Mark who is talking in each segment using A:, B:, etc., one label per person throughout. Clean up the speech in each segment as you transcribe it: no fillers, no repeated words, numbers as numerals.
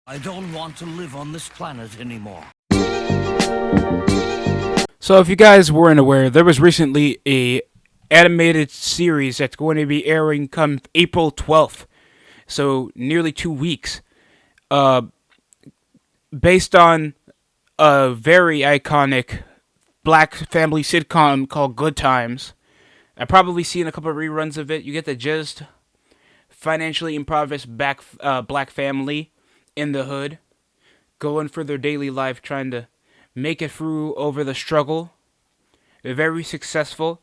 A: I don't want to live on this planet anymore.
B: So, if you guys weren't aware, there was recently a animated series that's going to be airing come April 12th. So, nearly 2 weeks. Uh, Based on a very iconic black family sitcom called Good Times. I've probably seen a couple of reruns of it. You get the gist. Financially impoverished black family in the hood, going for their daily life, trying to make it through over the struggle. They're very successful,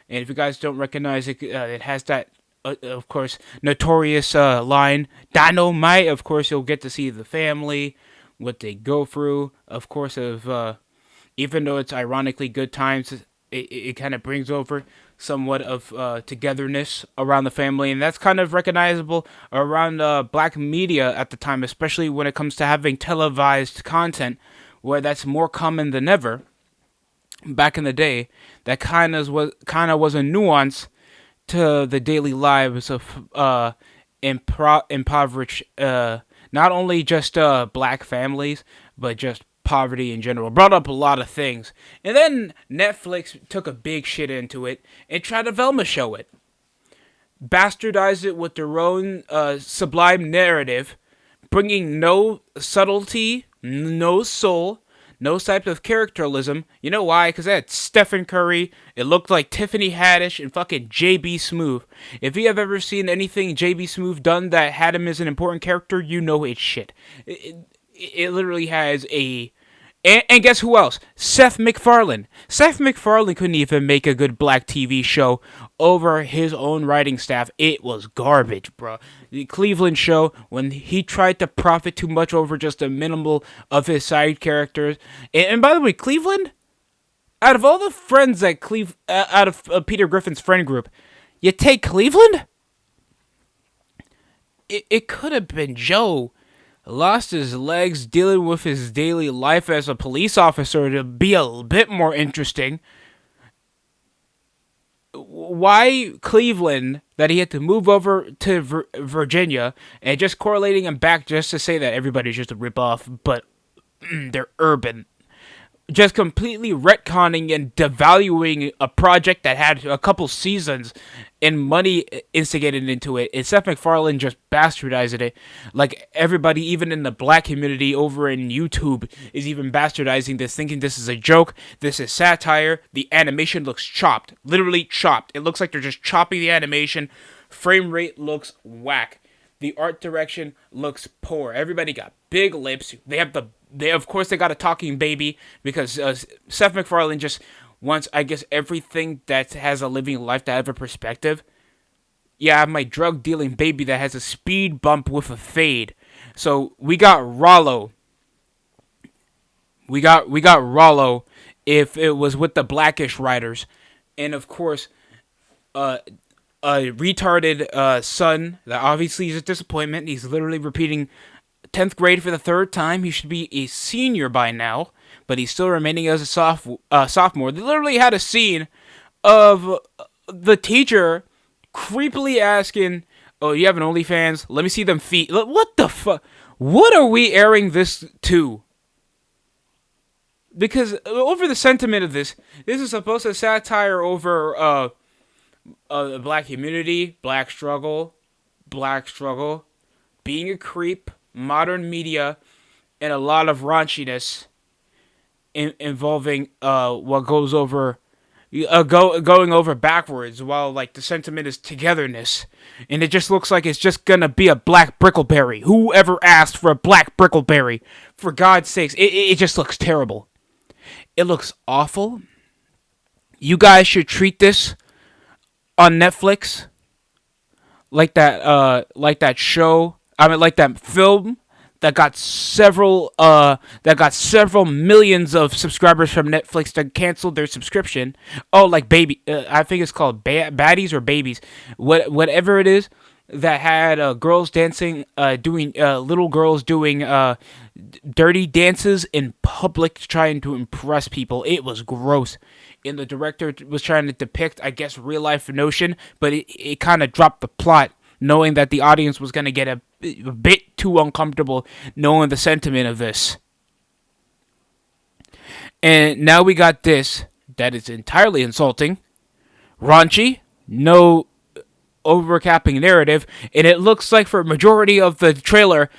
B: and if you guys don't recognize it, it has that, of course, notorious line, "Dynamite." Of course, you'll get to see the family, what they go through. Of course, even though it's ironically good times, it kind of brings over somewhat of togetherness around the family, and that's kind of recognizable around black media at the time, especially when it comes to having televised content, where that's more common than ever. Back in the day, that kind of was a nuance to the daily lives of impoverished, not only just black families, but just poverty in general. Brought up a lot of things. And then Netflix took a big shit into it and tried to Velma show it. Bastardized it with their own sublime narrative, bringing no subtlety, no soul, no type of characteralism. You know why? Because they had Stephen Curry. It looked like Tiffany Haddish and fucking JB Smoove. If you have ever seen anything JB Smoove done that had him as an important character, you know it's shit. It literally has a... And guess who else? Seth MacFarlane. Seth MacFarlane couldn't even make a good black TV show over his own writing staff. It was garbage, bro. The Cleveland show, when he tried to profit too much over just a minimal of his side characters. And by the way, Cleveland, out of all the friends that out of Peter Griffin's friend group, you take Cleveland? It could have been Joe. Lost his legs dealing with his daily life as a police officer to be a bit more interesting. Why Cleveland that he had to move over to Virginia and just correlating him back just to say that everybody's just a ripoff, but they're urban. Just completely retconning and devaluing a project that had a couple seasons and money instigated into it. And Seth MacFarlane just bastardized it. Like everybody, even in the black community over in YouTube, is even bastardizing this, thinking this is a joke. This is satire. The animation looks chopped. Literally chopped. It looks like they're just chopping the animation. Frame rate looks whack. The art direction looks poor. Everybody got big lips. They of course got a talking baby because Seth MacFarlane just wants, I guess, everything that has a living life to have a perspective. Yeah, I have my drug dealing baby that has a speed bump with a fade. So we got Rollo. We got Rollo if it was with the Blackish writers, and of course, a retarded son that obviously is a disappointment. He's literally repeating 10th grade for the third time. He should be a senior by now, but he's still remaining as a sophomore. They literally had a scene of the teacher creepily asking, "Oh, you have an OnlyFans? Let me see them feet." What the fuck? What are we airing this to? Because over the sentiment of this is supposed to satire over the black community, black struggle, being a creep, modern media, and a lot of raunchiness involving what goes over going over backwards, while like the sentiment is togetherness, and it just looks like it's just gonna be a black brickleberry. Whoever asked for a black brickleberry? For God's sakes, it just looks terrible. It looks awful. You guys should treat this on Netflix like that show. I mean, like that film that got several millions of subscribers from Netflix that canceled their subscription. Oh, like Baby, I think it's called Baddies or Babies, whatever it is, that had girls dancing, doing little girls doing dirty dances in public, trying to impress people. It was gross. And the director was trying to depict, I guess, real life notion, but it kind of dropped the plot, knowing that the audience was going to get a bit too uncomfortable knowing the sentiment of this. And now we got this that is entirely insulting, raunchy, no overcapping narrative, and it looks like for a majority of the trailer,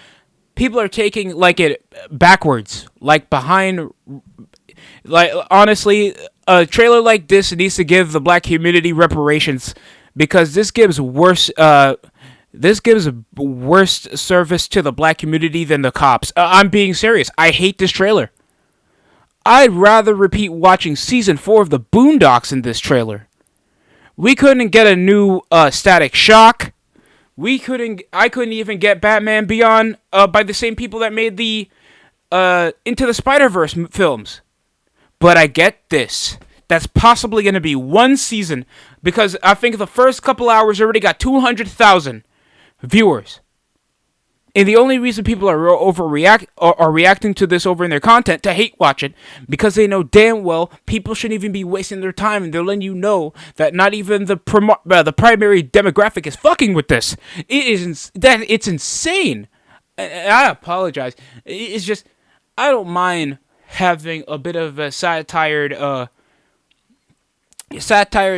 B: people are taking like it backwards, like behind. Like honestly, a trailer like this needs to give the black community reparations because this gives worse. This gives worse service to the black community than the cops. I'm being serious. I hate this trailer. I'd rather repeat watching season 4 of the Boondocks in this trailer. We couldn't get a new Static Shock. I couldn't even get Batman Beyond by the same people that made the Into the Spider-Verse films. But I get this. That's possibly going to be one season because I think the first couple hours already got 200,000 viewers. And the only reason people are reacting to this over in their content to hate watch it because they know damn well people shouldn't even be wasting their time, and they're letting you know that not even the primary demographic is fucking with this. It's insane. And I apologize. It's just I don't mind having a bit of a satire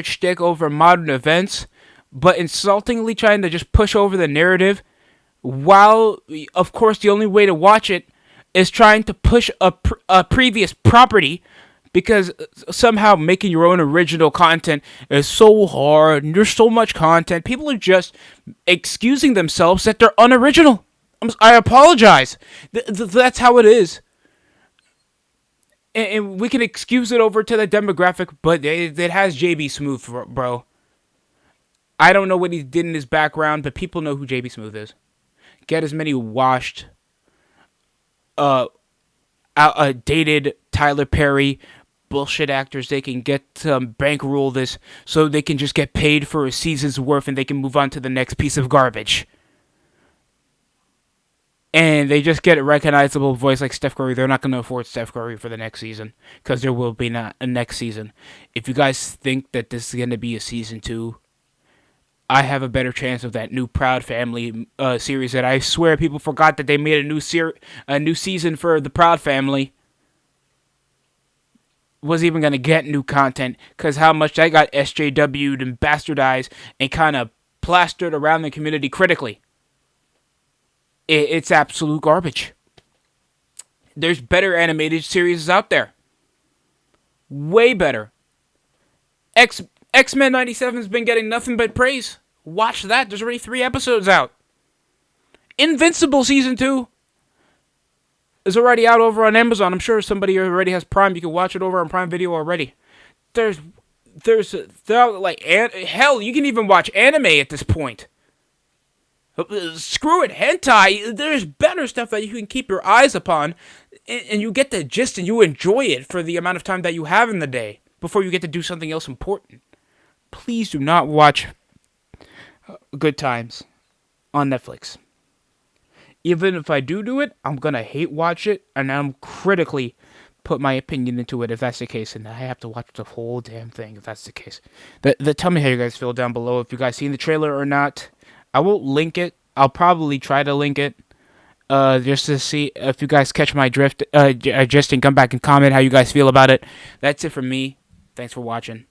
B: shtick over modern events, but insultingly trying to just push over the narrative. While, of course, the only way to watch it is trying to push a previous property because somehow making your own original content is so hard and there's so much content. People are just excusing themselves that they're unoriginal. I apologize. That's how it is. And we can excuse it over to the demographic, but it has JB Smoove, bro. I don't know what he did in his background, but people know who JB Smoove is. Get as many washed, outdated Tyler Perry bullshit actors they can get to bankroll this so they can just get paid for a season's worth and they can move on to the next piece of garbage. And they just get a recognizable voice like Steph Curry. They're not going to afford Steph Curry for the next season because there will be not a next season. If you guys think that this is going to be a season 2, I have a better chance of that new Proud Family series that I swear people forgot that they made a new season for the Proud Family was even going to get new content because how much that got SJW'd and bastardized and kind of plastered around the community critically. It's absolute garbage. There's better animated series out there. Way better. X-Men 97 has been getting nothing but praise. Watch that. There's already 3 episodes out. Invincible Season 2 is already out over on Amazon. I'm sure somebody already has Prime. You can watch it over on Prime Video already. Hell, you can even watch anime at this point. Screw it, hentai. There's better stuff that you can keep your eyes upon, and you get the gist and you enjoy it for the amount of time that you have in the day before you get to do something else important. Please do not watch Good Times on Netflix. Even if I do it, I'm gonna hate watch it, and I'm critically put my opinion into it if that's the case, and I have to watch the whole damn thing if that's the case. Tell me how you guys feel down below, if you guys seen the trailer or not. I won't link it. I'll probably try to link it just to see if you guys catch my drift, just and come back and comment how you guys feel about it. That's it from me. Thanks for watching.